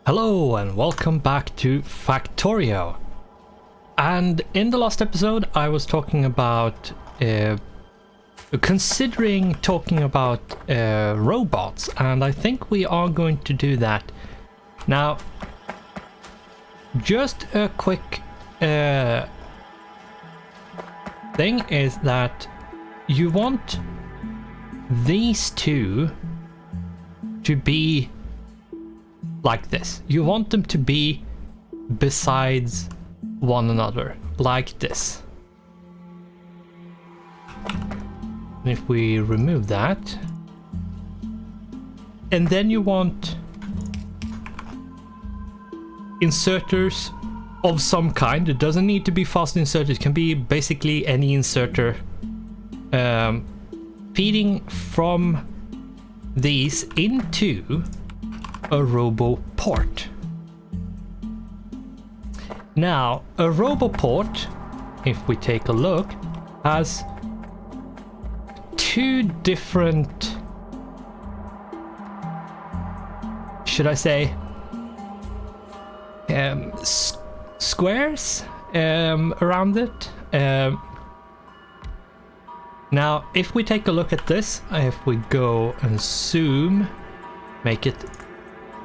Hello and welcome back to Factorio. And in the last episode I was talking about considering talking about robots, and I think we are going to do that. Now, just a quick thing is that you want these two to be like this. You want them to be besides one another, like this. And if we remove that, and then you want inserters of some kind. It doesn't need to be fast inserters, it can be basically any inserter feeding from these into a robo port. Now, a robo port, if we take a look, has two different, should I say, squares around it. Now, if we take a look at this, if we go and zoom, make it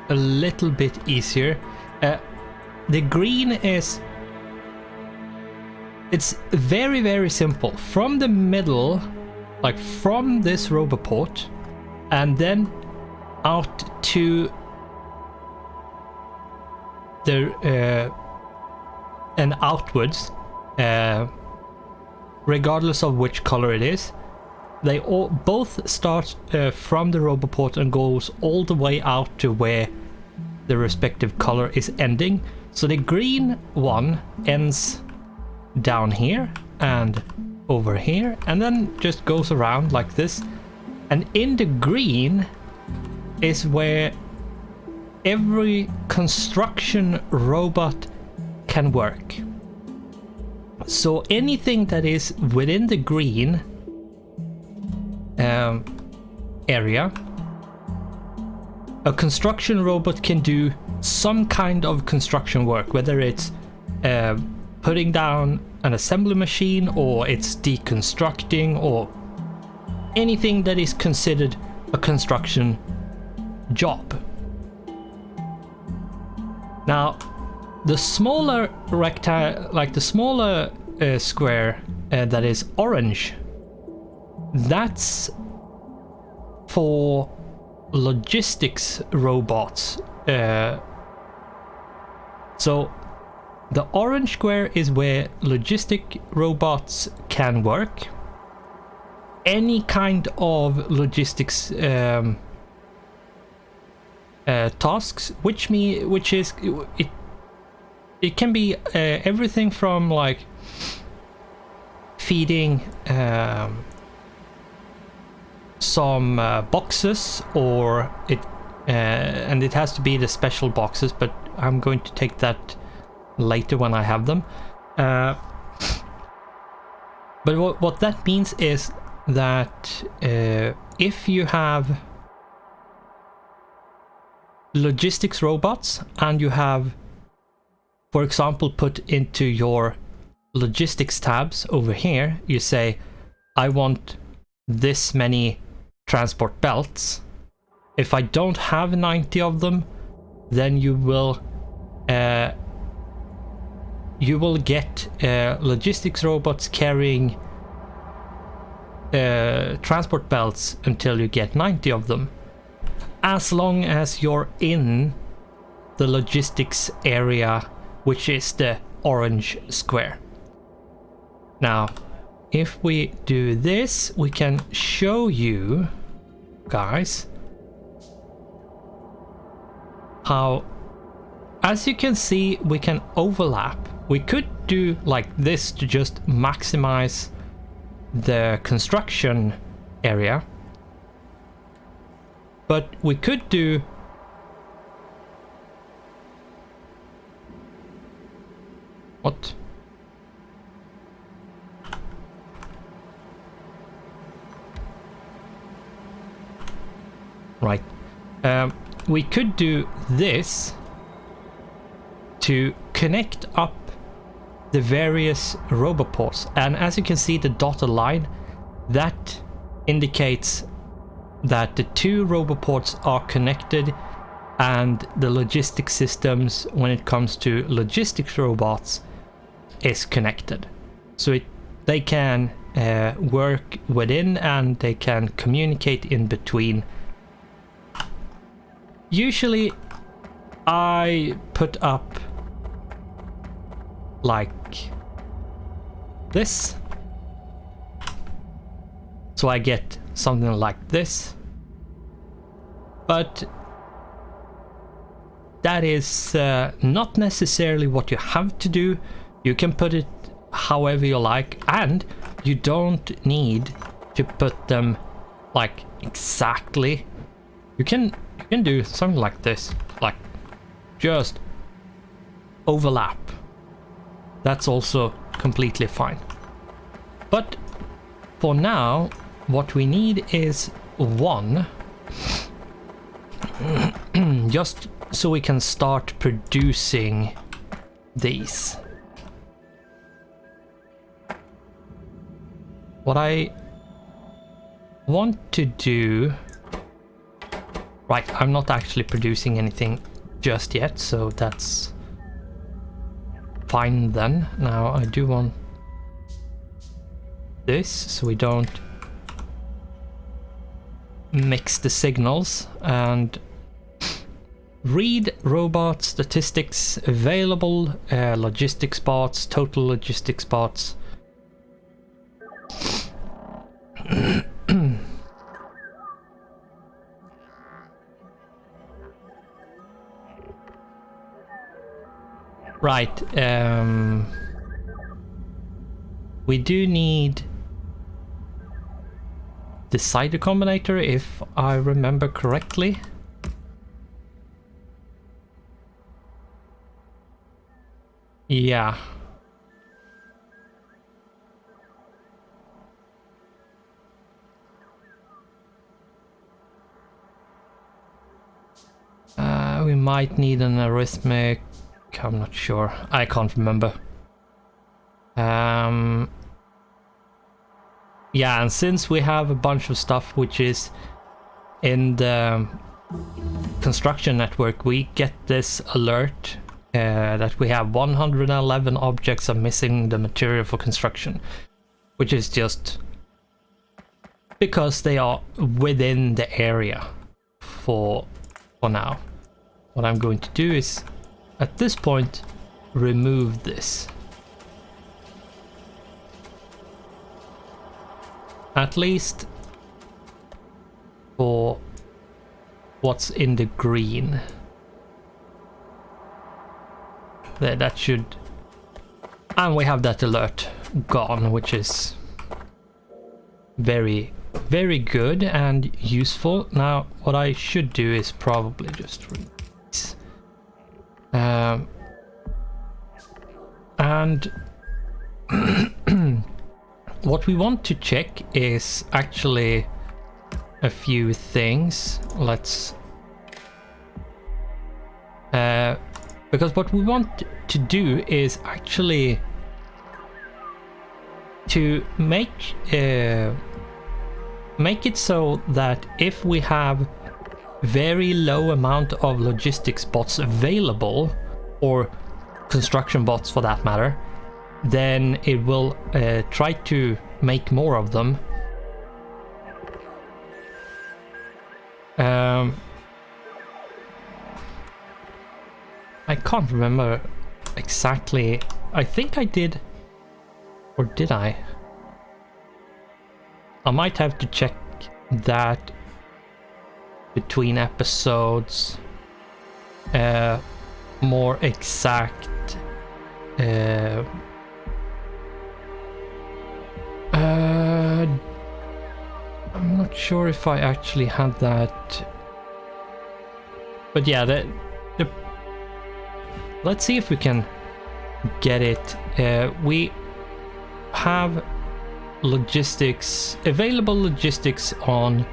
a little bit easier. The green is, it's very simple. From the middle, like from this roboport, and then out to the and outwards, regardless of which color it is, they all both start from the roboport and goes all the way out to where the respective color is ending. So the green one ends down here and over here, and then just goes around like this. And in the green is where every construction robot can work. So anything that is within the green area, a construction robot can do some kind of construction work, whether it's putting down an assembly machine, or it's deconstructing, or anything that is considered a construction job. Now, the smaller rectangle, like the smaller square that is orange, that's for logistics robots. So the orange square is where logistic robots can work. Any kind of logistics tasks, which is it can be everything from like feeding some boxes, or it and it has to be the special boxes, but I'm going to take that later when I have them. But what that means is that if you have logistics robots and you have, for example, put into your logistics tabs over here, you say, I want this many transport belts. If I don't have 90 of them, then you will get logistics robots carrying transport belts until you get 90 of them, as long as you're in the logistics area, which is the orange square. Now, if we do this, we can show you guys how, as you can see, we can overlap. We could do like this to just maximize the construction area, but we could do what? Right. We could do this to connect up the various roboports. And as you can see, the dotted line, that indicates that the 2 roboports are connected, and the logistics systems, when it comes to logistics robots, is connected. So they can work within, and they can communicate in between. Usually I put up like this, so I get something like this, but that is not necessarily what you have to do. You can put it however you like, and you don't need to put them like exactly. You can do something like this, like just overlap. That's also completely fine. But for now, what we need is 1 just so we can start producing these. What I want to do... Right, I'm not actually producing anything just yet, so that's fine then. Now I do want this, so we don't mix the signals. And read robot statistics, available logistics parts, total logistics parts. Right, we do need the cider combinator, if I remember correctly. Yeah. We might need an arithmetic. I'm not sure. I can't remember. Yeah, and since we have a bunch of stuff which is in the construction network, we get this alert that we have 111 objects are missing the material for construction, which is just because they are within the area for now. What I'm going to do is, at this point, remove this. At least for what's in the green. There, that should... And we have that alert gone, which is very, very good and useful. Now, what I should do is probably just release. And what we want to check is actually a few things. Let's because what we want to do is actually to make it so that if we have very low amount of logistics bots available, or construction bots for that matter, then it will try to make more of them. I can't remember exactly. I think I did, or did I? I might have to check that between episodes. More exact. I'm not sure if I actually had that, but yeah, let's see if we can get it. We have logistics, available logistics on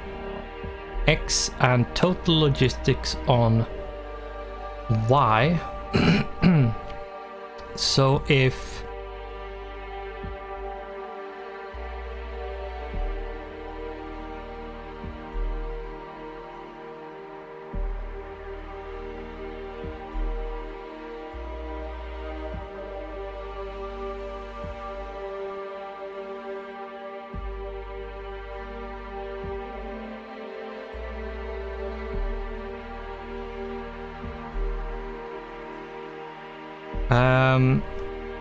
X and total logistics on Y. So if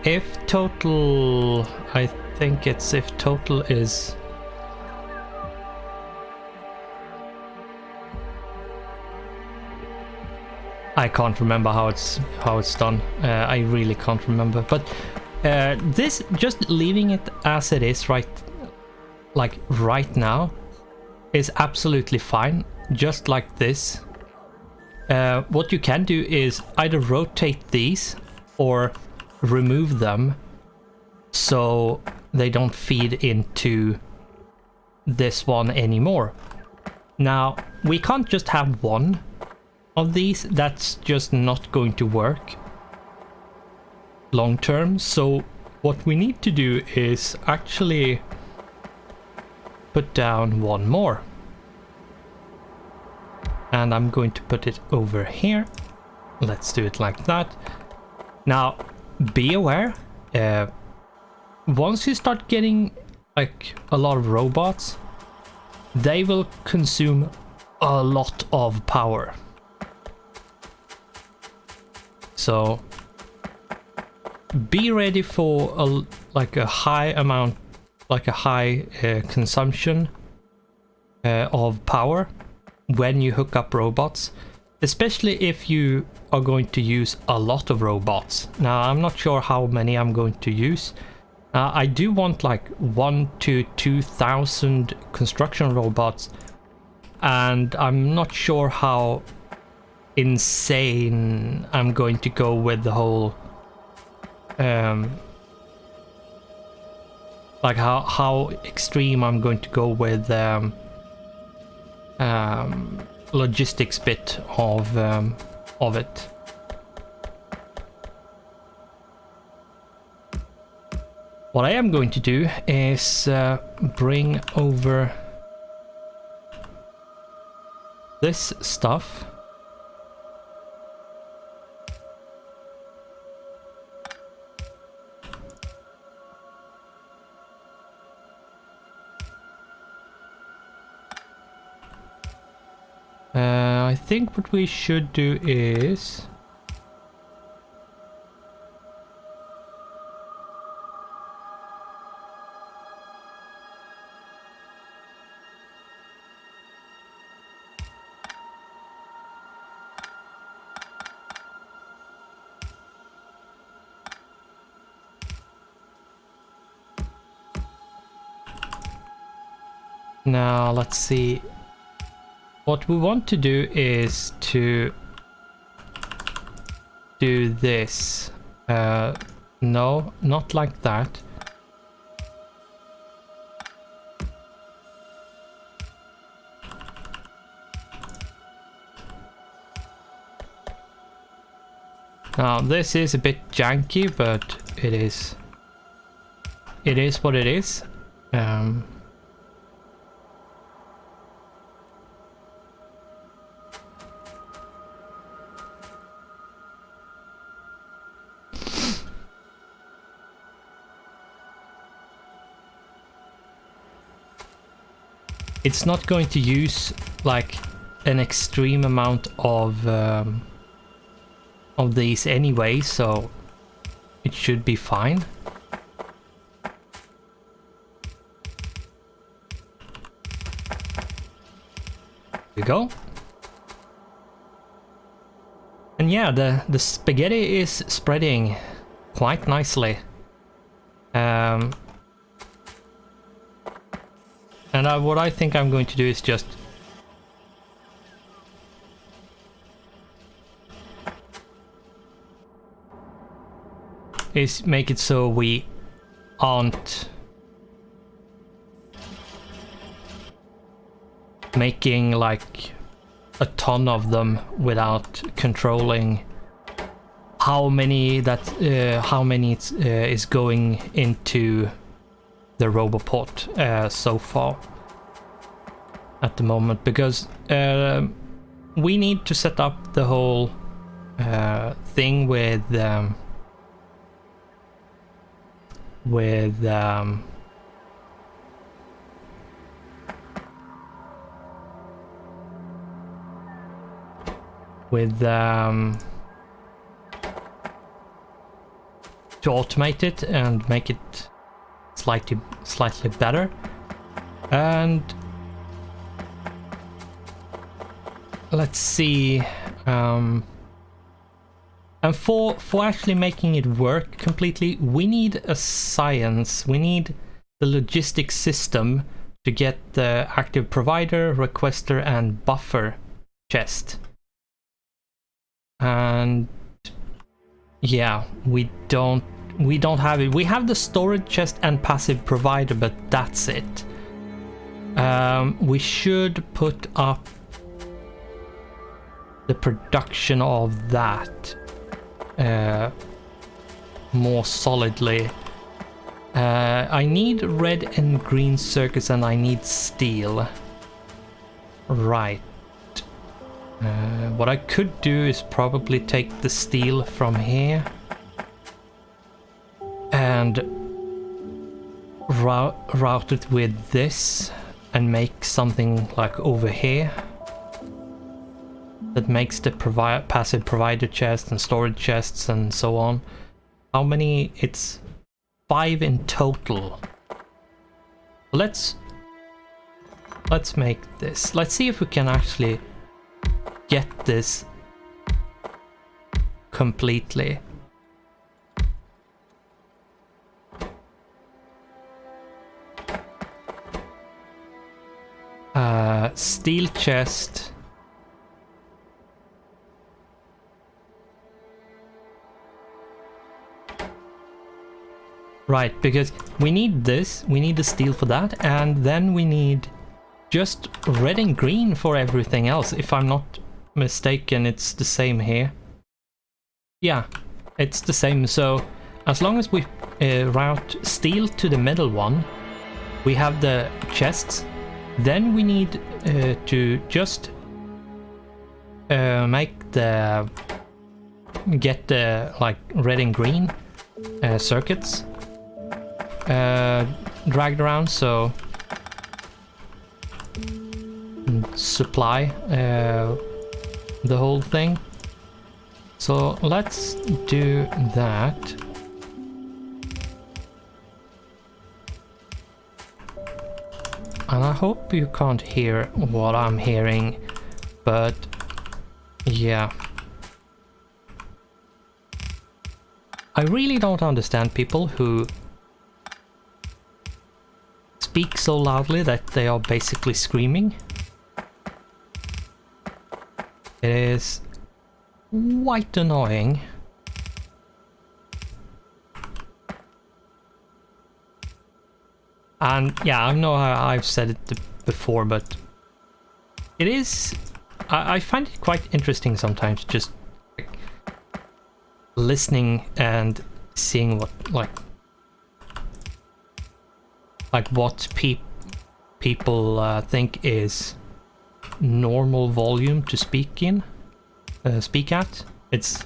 if total, I think it's if total is I can't remember how it's done. I really can't remember. But this, just leaving it as it is right now, is absolutely fine. Just like this. What you can do is either rotate these or remove them so they don't feed into this one anymore. Now, we can't just have one of these. That's just not going to work long term. So what we need to do is actually put down one more. And I'm going to put it over here. Let's do it like that. Now, be aware, once you start getting like a lot of robots, they will consume a lot of power. So be ready for a high amount, like a high consumption of power when you hook up robots, especially if you are going to use a lot of robots. Now, I'm not sure how many I'm going to use. I do want like 1,000 to 2,000 construction robots, and I'm not sure how insane I'm going to go with the whole like how extreme I'm going to go with logistics bit of it. What I am going to do is bring over this stuff. I think what we should do is now let's see. What we want to do is to do this. No, not like that. Now this is a bit janky, but it is what it is. It's not going to use like an extreme amount of these anyway, so it should be fine. Here we go. And yeah, the spaghetti is spreading quite nicely. And what I think I'm going to do is just make it so we aren't making like a ton of them without controlling how many is going into the Roboport so far at the moment, because we need to set up the whole thing with to automate it and make it slightly better. And let's see, and for actually making it work completely, we need a science. We need the logistics system to get the active provider, requester, and buffer chest. And yeah, we don't have it. We have the storage chest and passive provider, but that's it. We should put up the production of that more solidly. I need red and green circuits, and I need steel. Right. What I could do is probably take the steel from here and route it with this and make something like over here that makes the passive provider chests and storage chests and so on. How many? It's 5 in total. Let's make this. Let's see if we can actually get this completely. Steel chest. Right, because we need this, we need the steel for that, and then we need just red and green for everything else. If I'm not mistaken, it's the same here. Yeah, it's the same. So as long as we route steel to the middle one, we have the chests. Then we need to just get the like red and green circuits dragged around, so supply the whole thing. So let's do that. And I hope you can't hear what I'm hearing, but yeah. I really don't understand people who speak so loudly that they are basically screaming. It is quite annoying. And yeah, I know I've said it before, but it is... I find it quite interesting sometimes, just like, listening and seeing what what people think is normal volume to speak at. It's...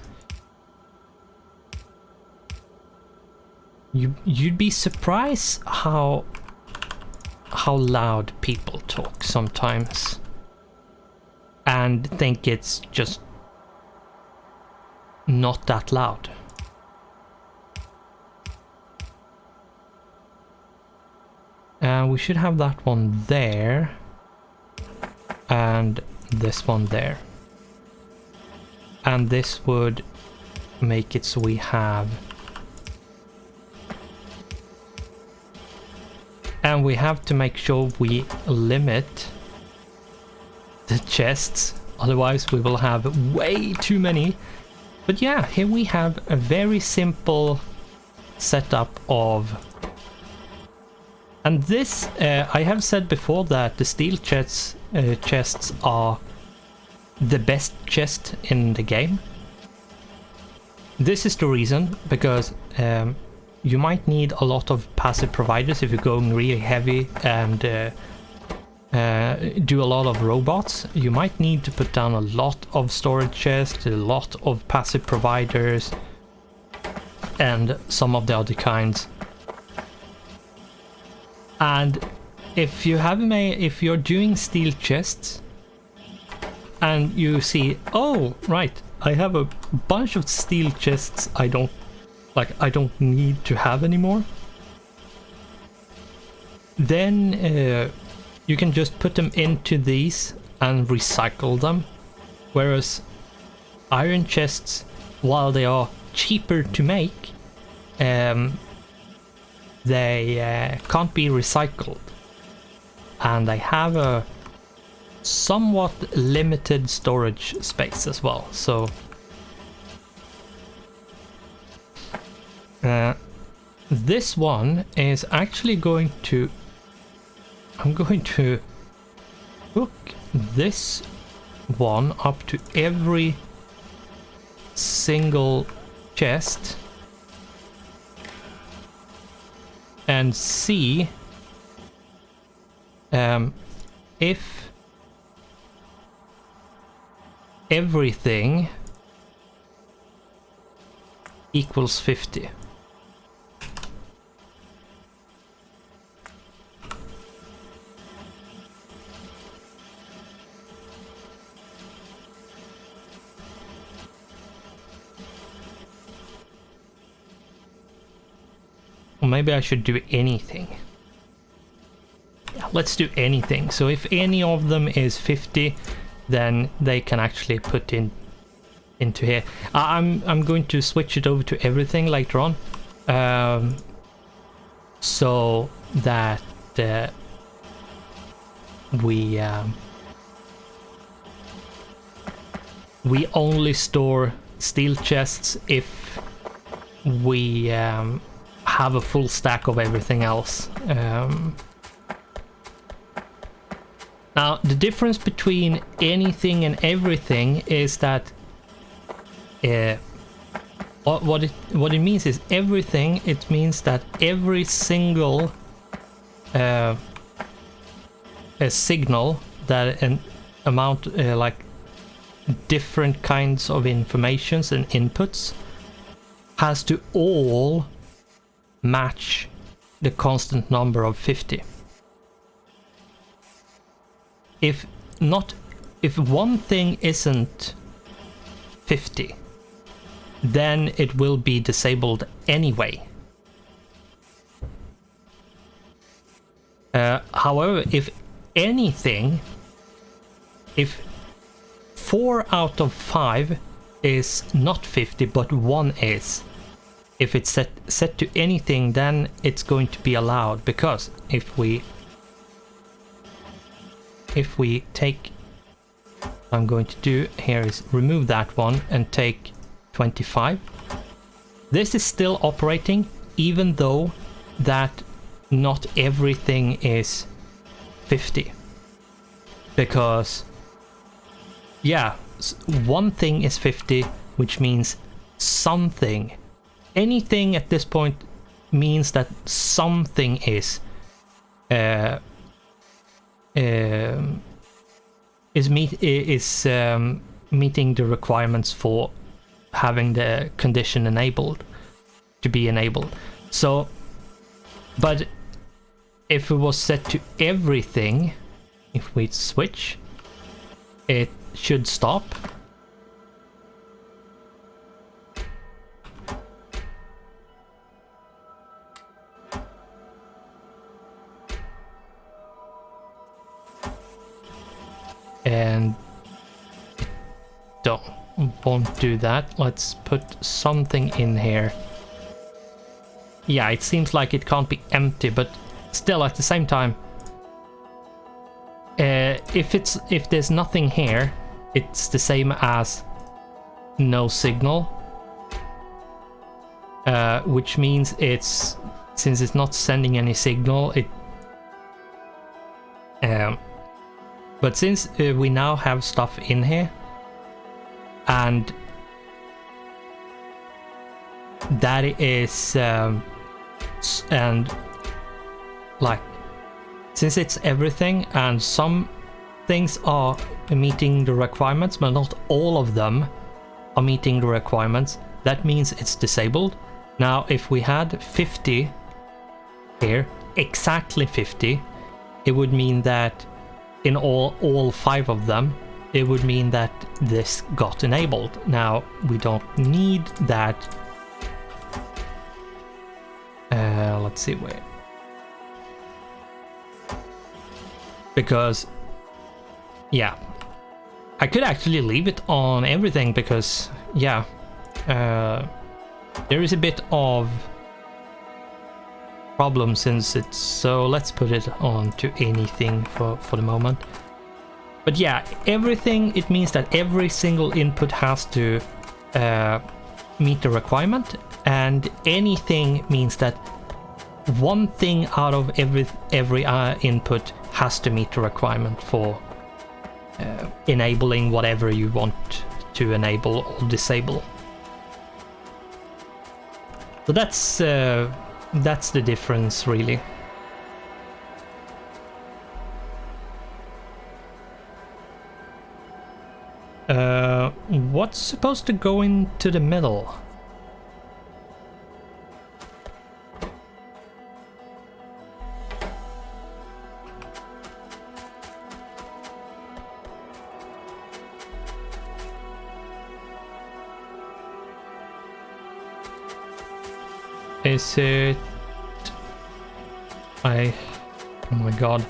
You'd be surprised how loud people talk sometimes, and think it's just not that loud. We should have that one there, and this one there. And this would make it so we have... And we have to make sure we limit the chests, otherwise we will have way too many. But yeah, here we have a very simple setup of... And this, I have said before that the steel chests are the best chest in the game. this is the reason, because you might need a lot of passive providers if you're going really heavy and do a lot of robots. You might need to put down a lot of storage chests, a lot of passive providers, and some of the other kinds. And if you're doing steel chests and you see, oh right, I have a bunch of steel chests I don't need to have anymore, then you can just put them into these and recycle them. Whereas iron chests, while they are cheaper to make, they can't be recycled, and they have a somewhat limited storage space as well. So this one is actually I'm going to hook this one up to every single chest and see if everything equals 50. Or maybe I should do anything. Yeah, let's do anything. So if any of them is 50, then they can actually put into here. I'm going to switch it over to everything later on, so that we only store steel chests if we have a full stack of everything else. Now the difference between anything and everything is that what it means is everything. It means that every single a signal that an amount like different kinds of informations and inputs has to all match the constant number of 50. If one thing isn't 50, then it will be disabled anyway. However, if 4 out of 5 is not 50 but 1 is, if it's set to anything, then it's going to be allowed, because if we take, what I'm going to do here is remove that one and take 25. This is still operating even though that not everything is 50, because yeah, one thing is 50, which means something. Anything at this point means that something is meeting the requirements for having the condition enabled to be enabled. So, but if it was set to everything, if we switch, it should stop. And won't do that. Let's put something in here. Yeah, it seems like it can't be empty, but still at the same time, if there's nothing here, it's the same as no signal, which means since it's not sending any signal, but since we now have stuff in here, and that is and like, since it's everything and some things are meeting the requirements but not all of them are meeting the requirements, that means it's disabled. Now if we had 50 here, exactly 50, it would mean that in all 5 of them, it would mean that this got enabled. Now we don't need that. Let's see where, because yeah, I could actually leave it on everything because yeah, there is a bit of problem since it's so. Let's put it on to anything for the moment. But yeah, everything, it means that every single input has to meet the requirement, and anything means that one thing out of every input has to meet the requirement for enabling whatever you want to enable or disable. So that's the difference, really. What's supposed to go into the middle? Is it... oh my god.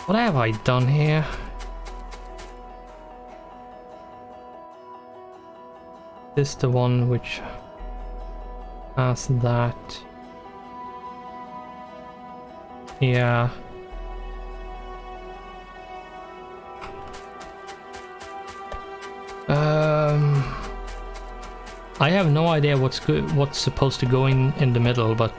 What have I done here? This is the one which has that. Yeah. I have no idea what's supposed to go in the middle, but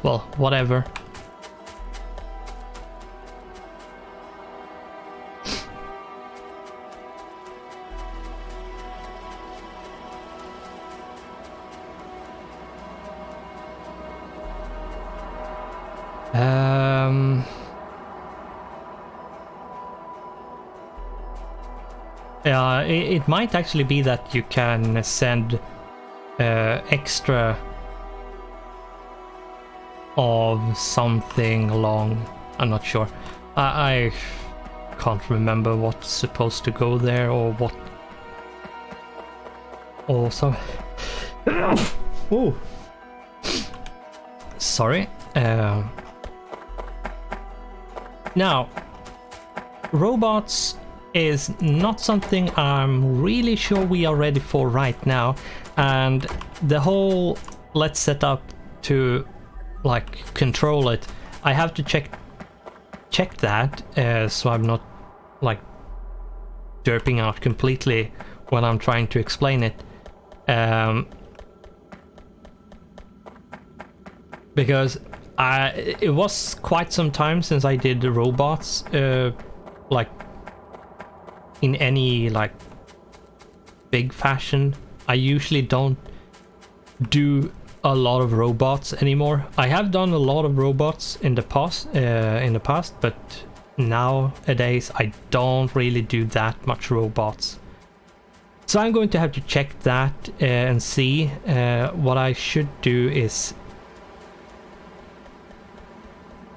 well, whatever. It might actually be that you can send extra of something along. I'm not sure. I can't remember what's supposed to go there or what. Or some. Oh, sorry. Now, robots is not something I'm really sure we are ready for right now, and the whole let's set up to like control it, I have to check that so I'm not like derping out completely when I'm trying to explain it, because it was quite some time since I did the robots like in any like big fashion. I usually don't do a lot of robots anymore. I have done a lot of robots in the past, but nowadays I don't really do that much robots. So I'm going to have to check that and see. What I should do is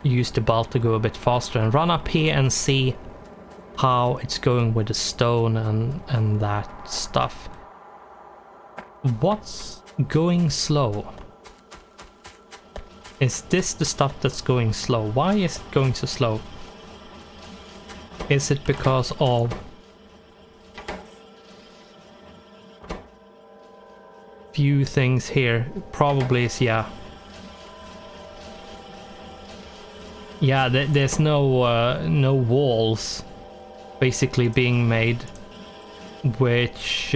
use the belt to go a bit faster and run up here and see how it's going with the stone and that stuff. What's going slow? Is this the stuff that's going slow? Why is it going so slow? Is it because of few things here? Probably is, yeah. Yeah, there's no walls basically being made, which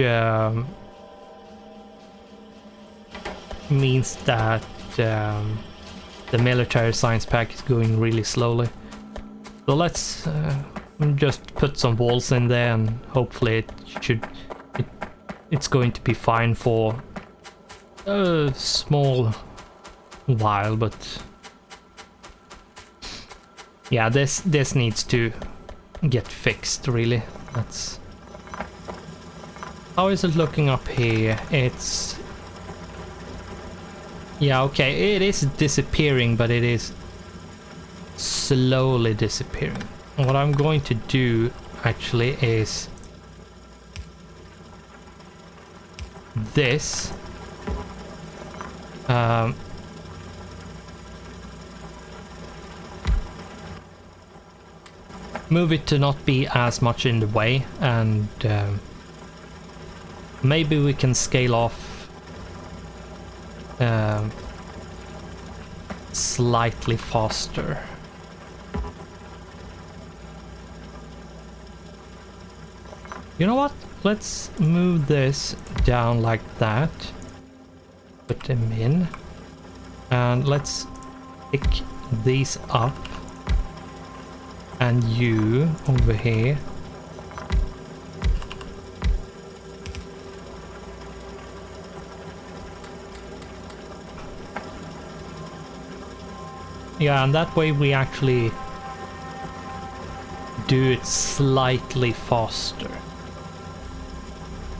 means that the military science pack is going really slowly. So let's just put some walls in there, and hopefully it's going to be fine for a small while. But yeah, this needs to get fixed, really. That's... How is it looking up here? It's... Yeah, okay, it is disappearing, but it is slowly disappearing. What I'm going to do actually is this. Move it to not be as much in the way, and maybe we can scale off slightly faster. You know what? Let's move this down like that. Put them in. And let's pick these up. And you over here. Yeah, and that way we actually do it slightly faster.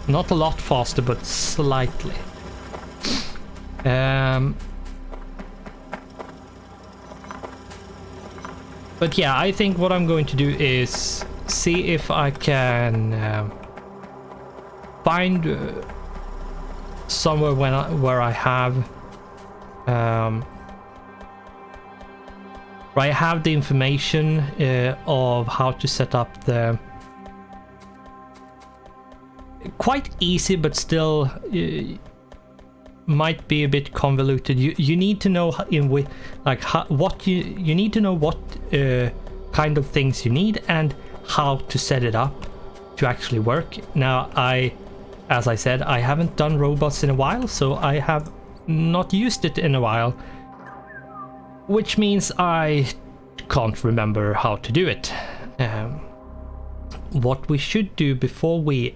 Not a lot faster, but slightly. But yeah, I think what I'm going to do is see if I can find somewhere where I have the information of how to set up the... Quite easy, but still might be a bit convoluted. You need to know what you need to know what kind of things you need and how to set it up to actually work. Now, as I said, I haven't done robots in a while, so I have not used it in a while, which means I can't remember how to do it. What we should do before we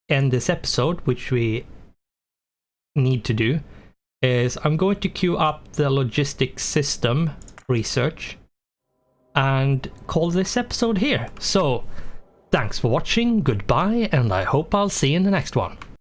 end this episode, which we need to do, is I'm going to queue up the logistics system research and call this episode here. So thanks for watching, goodbye, and I hope I'll see you in the next one.